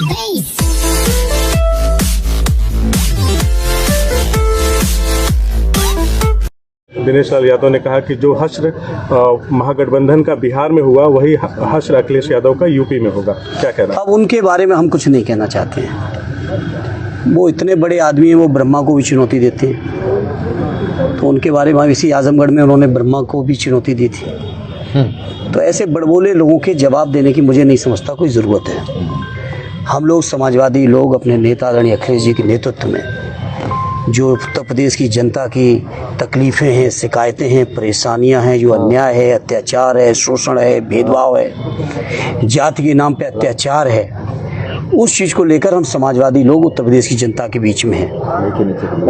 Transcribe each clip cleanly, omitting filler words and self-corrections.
दिनेश लाल यादव ने कहा कि जो हश्र महागठबंधन का बिहार में हुआ वही हश्र अखिलेश यादव का यूपी में होगा, क्या कहना? अब उनके बारे में हम कुछ नहीं कहना चाहते हैं। वो इतने बड़े आदमी हैं, वो ब्रह्मा को भी चुनौती देते हैं। तो उनके बारे में इसी आजमगढ़ में उन्होंने ब्रह्मा को भी चुनौती दी थी। तो ऐसे बड़बोले लोगों के जवाब देने की मुझे नहीं समझता कोई ज़रूरत है। हम लोग समाजवादी लोग अपने नेता आदरणीय अखिलेश जी के नेतृत्व में जो उत्तर प्रदेश की जनता की तकलीफ़ें हैं, शिकायतें हैं, परेशानियां हैं, जो अन्याय है, अत्याचार है, शोषण है, भेदभाव है, जाति के नाम पे अत्याचार है, उस चीज़ को लेकर हम समाजवादी लोग उत्तर प्रदेश की जनता के बीच में हैं।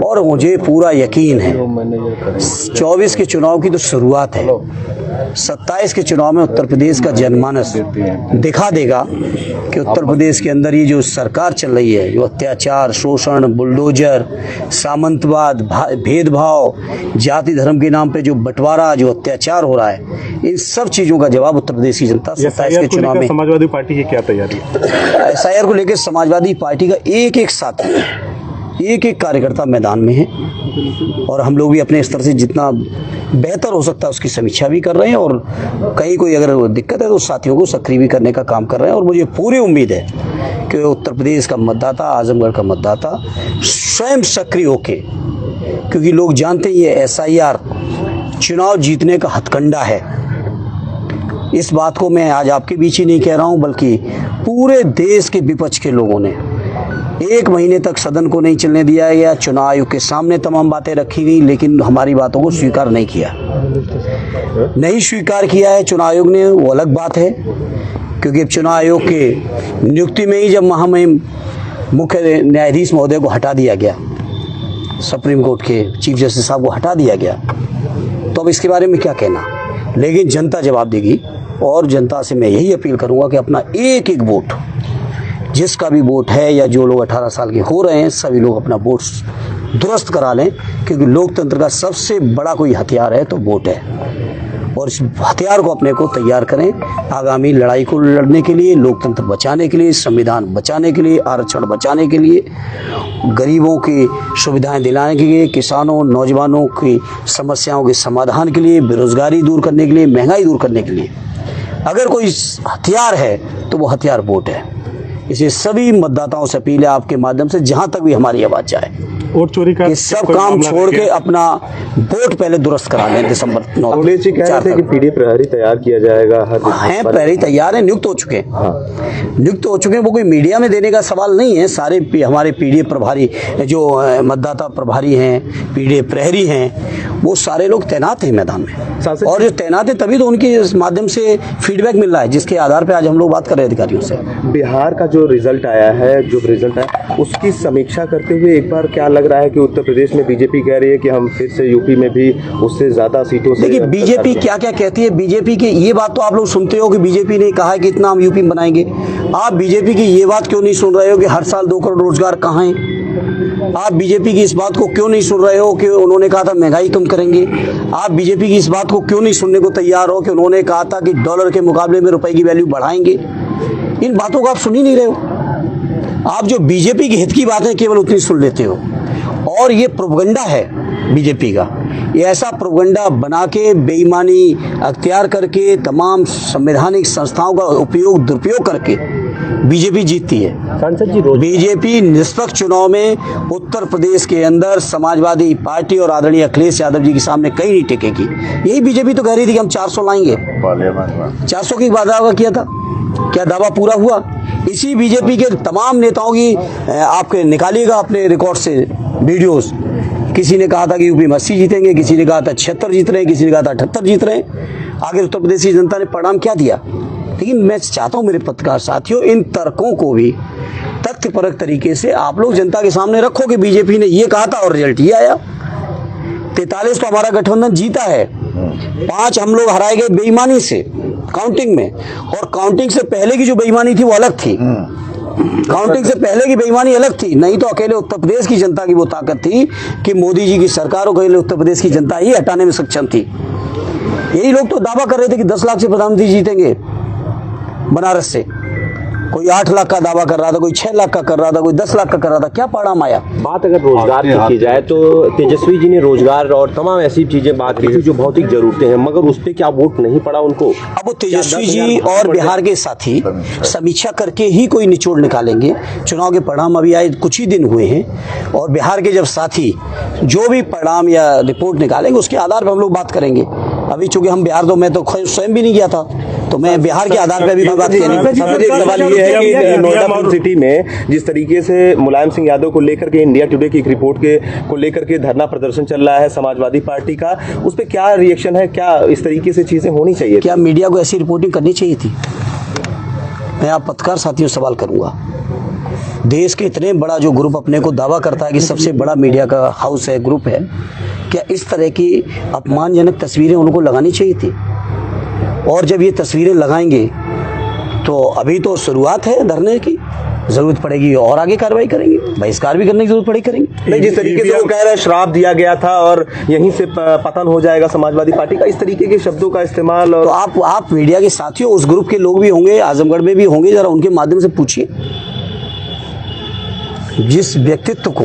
और मुझे पूरा यकीन है 24 के चुनाव की तो शुरुआत है, 27 के चुनाव में उत्तर प्रदेश का जनमानस दिखा देगा कि उत्तर प्रदेश के अंदर ये जो सरकार चल रही है, जो अत्याचार, शोषण, बुलडोजर, सामंतवाद, भेदभाव, जाति धर्म के नाम पे जो बंटवारा, जो अत्याचार हो रहा है, इन सब चीज़ों का जवाब उत्तर प्रदेश की जनता 27 के चुनाव में। समाजवादी पार्टी की क्या तैयारी है? SIR को लेकर समाजवादी पार्टी का एक साथी, एक कार्यकर्ता मैदान में है और हम लोग भी अपने स्तर से जितना बेहतर हो सकता है उसकी समीक्षा भी कर रहे हैं और कहीं कोई अगर दिक्कत है तो साथियों को सक्रिय भी करने का काम कर रहे हैं। और मुझे पूरी उम्मीद है कि उत्तर प्रदेश का मतदाता, आजमगढ़ का मतदाता स्वयं सक्रिय होके, क्योंकि लोग जानते ही है SIR चुनाव जीतने का हथकंडा है। इस बात को मैं आज आपके बीच ही नहीं कह रहा हूं, बल्कि पूरे देश के विपक्ष के लोगों ने 1 महीने तक सदन को नहीं चलने दिया गया। चुनाव आयोग के सामने तमाम बातें रखी गई, लेकिन हमारी बातों को स्वीकार नहीं किया, नहीं स्वीकार किया है चुनाव आयोग ने, वो अलग बात है। क्योंकि चुनाव आयोग के नियुक्ति में ही जब महामहिम मुख्य न्यायाधीश महोदय को हटा दिया गया, सुप्रीम कोर्ट के चीफ जस्टिस साहब को हटा दिया गया, तो अब इसके बारे में क्या कहना। लेकिन जनता जवाब देगी और जनता से मैं यही अपील करूंगा कि अपना एक वोट, जिसका भी वोट है या जो लोग 18 साल के हो रहे हैं, सभी लोग अपना वोट दुरुस्त करा लें, क्योंकि लोकतंत्र का सबसे बड़ा कोई हथियार है तो वोट है। और इस हथियार को अपने को तैयार करें आगामी लड़ाई को लड़ने के लिए, लोकतंत्र बचाने के लिए, संविधान बचाने के लिए, आरक्षण बचाने के लिए, गरीबों की सुविधाएं दिलाने के लिए, किसानों, नौजवानों की समस्याओं के समाधान के लिए, बेरोजगारी दूर करने के लिए, महंगाई दूर करने के लिए अगर कोई हथियार है तो वो हथियार वोट है। इसलिए सभी मतदाताओं से अपील है आपके माध्यम से, जहां तक भी हमारी आवाज जाए, वोट चोरी का सब काम छोड़ के अपना वोट पहले दुरुस्त करा लें। दिसंबर 9 अखिलेश जी कह रहे थे कि पीडी प्रहरी तैयार किया जाएगा। हैं पहले तैयार है, नियुक्त हो चुके हैं, नियुक्त हो चुके हैं। वो कोई मीडिया में देने का सवाल नहीं है। सारे हमारे पीडी प्रभारी जो मतदाता प्रभारी हैं, पीडी प्रहरी हैं, वो सारे लोग तैनात हैं मैदान में। और जो तैनात है तभी तो उनके माध्यम से फीडबैक मिल रहा है, जिसके आधार पर आज हम लोग बात कर रहे हैं अधिकारियों से। बिहार का जो रिजल्ट आया है, उसकी समीक्षा करते हुए एक बार क्या लग रहा है कि उत्तर प्रदेश में बीजेपी कह रही है कि हम फिर से यूपी में भी उससे ज्यादा सीटों से। देखिए बीजेपी क्या क्या कहती है। बीजेपी की ये बात तो आप लोग सुनते हो कि बीजेपी ने कहा है कि इतना हम यूपी में बनाएंगे। आप बीजेपी की ये बात क्यों नहीं सुन रहे हो कि हर साल 2 करोड़ रोजगार कहाँ है? आप बीजेपी की इस बात को क्यों नहीं सुन रहे हो कि उन्होंने कहा था महंगाई कम करेंगे? आप बीजेपी की इस बात को क्यों नहीं सुनने को तैयार हो कि उन्होंने कहा था कि डॉलर के मुकाबले में रुपए की वैल्यू बढ़ाएंगे? इन बातों को आप सुन ही नहीं रहे हो। आप जो बीजेपी के हित की बातें केवल उतनी सुन लेते हो। और ये प्रोपगंडा है बीजेपी का, ये ऐसा प्रोपगंडा बना के बेईमानी अख्तियार करके तमाम संवैधानिक संस्थाओं का दुरुपयोग करके बीजेपी जीतती है। सांसद जी बीजेपी निष्पक्ष चुनाव में उत्तर प्रदेश के अंदर समाजवादी पार्टी और आदरणीय अखिलेश यादव जी के सामने कहीं नहीं टिकेगी। यही बीजेपी तो कह रही थी कि हम 400 लाएंगे, 400 की वादा किया था, क्या दावा पूरा हुआ? इसी बीजेपी के तमाम नेताओं की आपके निकालिएगा अपने रिकॉर्ड से वीडियोस। किसी ने कहा था कि यूपी में 80 जीतेंगे, किसी ने कहा था 76 जीत रहे हैं, किसी ने कहा था 78 जीत रहे हैं। आगे उत्तर प्रदेश की जनता ने परिणाम क्या दिया? लेकिन मैं चाहता हूं मेरे पत्रकार साथियों, इन तर्कों को भी तथ्यपरक तरीके से आप लोग जनता के सामने रखो कि बीजेपी ने ये कहा था और रिजल्ट ये आया। 43 तो हमारा गठबंधन जीता है, 5 हम लोग हराए गए बेईमानी से काउंटिंग में, और काउंटिंग से पहले की जो बेईमानी थी वो अलग थी। काउंटिंग से पहले की बेईमानी अलग थी। नहीं तो अकेले उत्तर प्रदेश की जनता की वो ताकत थी कि मोदी जी की सरकार को अकेले उत्तर प्रदेश की जनता ही हटाने में सक्षम थी। यही लोग तो दावा कर रहे थे कि 10 लाख से प्रधानमंत्री जीतेंगे बनारस से। कोई 8 लाख का दावा कर रहा था, कोई 6 लाख का कर रहा था, कोई 10 लाख का कर रहा था। क्या परिणाम आया? बात अगर रोजगार की की जाए तो तेजस्वी जी ने रोजगार और तमाम ऐसी चीजें बात की थी जो भौतिक जरूरतें हैं, मगर उस पर क्या वोट नहीं पड़ा उनको? अब वो तेजस्वी जी और बिहार के साथी समीक्षा करके ही कोई निचोड़ निकालेंगे। चुनाव के परिणाम अभी आए कुछ ही दिन हुए हैं और बिहार के जब साथी जो भी परिणाम या रिपोर्ट निकालेंगे उसके आधार पर हम लोग बात करेंगे। अभी चूंकि हम बिहार तो मैं तो स्वयं भी नहीं गया था, तो मैं बिहार के आधार पर भी बात करनी। एक सवाल ये है कि नोएडा फिल्म सिटी में जिस तरीके से मुलायम सिंह यादव को लेकर के इंडिया टुडे की एक रिपोर्ट को लेकर के धरना प्रदर्शन चल रहा है समाजवादी पार्टी का, उस पर क्या रिएक्शन है? क्या इस तरीके से चीजें होनी चाहिए? क्या मीडिया को ऐसी रिपोर्टिंग करनी चाहिए थी? मैं आप पत्रकार साथियों से सवाल करूंगा। देश के इतने बड़ा जो ग्रुप अपने को दावा करता है कि सबसे बड़ा मीडिया का हाउस है, ग्रुप है, क्या इस तरह की अपमानजनक तस्वीरें उनको लगानी चाहिए थी? और जब ये तस्वीरें लगाएंगे तो अभी तो शुरुआत है धरने की, जरूरत पड़ेगी और आगे कार्रवाई करेंगे, बहिष्कार भी करने की जरूरत पड़ेगी, करेंगे। नहीं, जिस तरीके से वो कह रहे हैं श्राप दिया गया था और यहीं से पतन हो जाएगा समाजवादी पार्टी का, इस तरीके के शब्दों का इस्तेमाल। और तो आप मीडिया के साथियों, उस ग्रुप के लोग भी होंगे, आजमगढ़ में भी होंगे, जरा उनके माध्यम से पूछिए। जिस व्यक्तित्व को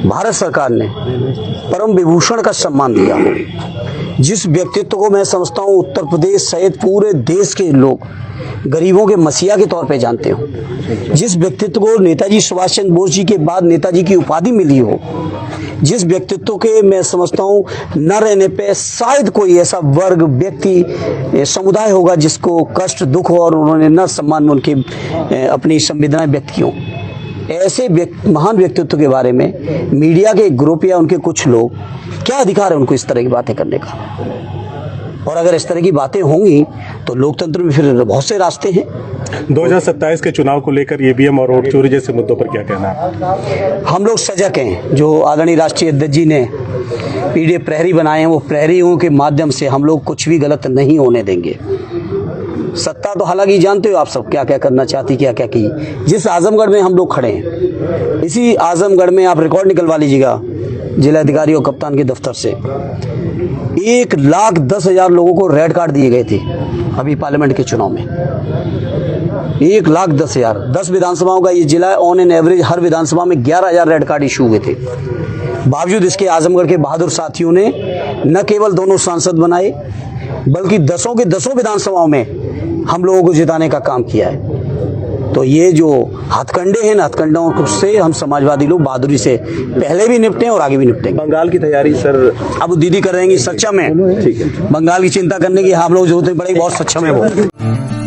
भारत सरकार ने परम विभूषण का सम्मान दिया, जिस व्यक्तित्व को मैं समझता हूँ उत्तर प्रदेश सहित पूरे देश के लोग गरीबों के मसीहा के तौर पे जानते हो, जिस व्यक्तित्व को नेताजी सुभाष चंद्र बोस जी के बाद नेताजी की उपाधि मिली हो, जिस व्यक्तित्व के मैं समझता हूँ न रहने पे शायद कोई ऐसा वर्ग, व्यक्ति, समुदाय होगा जिसको कष्ट, दुख हो और उन्होंने न सम्मान में उनकी अपनी संवेदनाएं व्यक्त की हो। ऐसे महान व्यक्तित्व के बारे में मीडिया के ग्रुप या उनके कुछ लोग, क्या अधिकार है उनको इस तरह की बातें करने का? और अगर इस तरह की बातें होंगी तो लोकतंत्र में फिर बहुत से रास्ते हैं। 2027 के चुनाव को लेकर ईवीएम और वोट चोरी जैसे मुद्दों पर क्या कहना है? हम लोग सजग हैं। जो आदरणीय राष्ट्रीय अध्यक्ष जी ने पीडीए प्रहरी बनाए हैं, वो प्रहरियों के माध्यम से हम लोग कुछ भी गलत नहीं होने देंगे। सत्ता तो हालांकि जानते हो आप सब क्या क्या करना चाहती, क्या क्या की। जिस आजमगढ़ में हम लोग खड़े हैं, इसी आजमगढ़ में आप रिकॉर्ड निकलवा लीजिएगा जिलाधिकारी और कप्तान के दफ्तर से, 1,10,000 लोगों को रेड कार्ड दिए गए थे अभी पार्लियामेंट के चुनाव में। 1,10,000, 10 विधानसभाओं का ये जिला है। ऑन एन एवरेज हर विधानसभा में 11,000 रेड कार्ड इशू हुए थे। बावजूद इसके आजमगढ़ के बहादुर साथियों ने न केवल दोनों सांसद बनाए, बल्कि 10 के 10 विधानसभाओं में हम लोगों को जिताने का काम किया है। तो ये जो हथकंडे हैं ना, हथकंडों से हम समाजवादी लोग बहादुरी से पहले भी निपटे और आगे भी निपटेंगे। बंगाल की तैयारी सर अब दीदी कर रहेंगी, सक्षम है। ठीक है। बंगाल की चिंता करने की हम लोग जरूरत नहीं पड़ेगी, बहुत सक्षम है वो।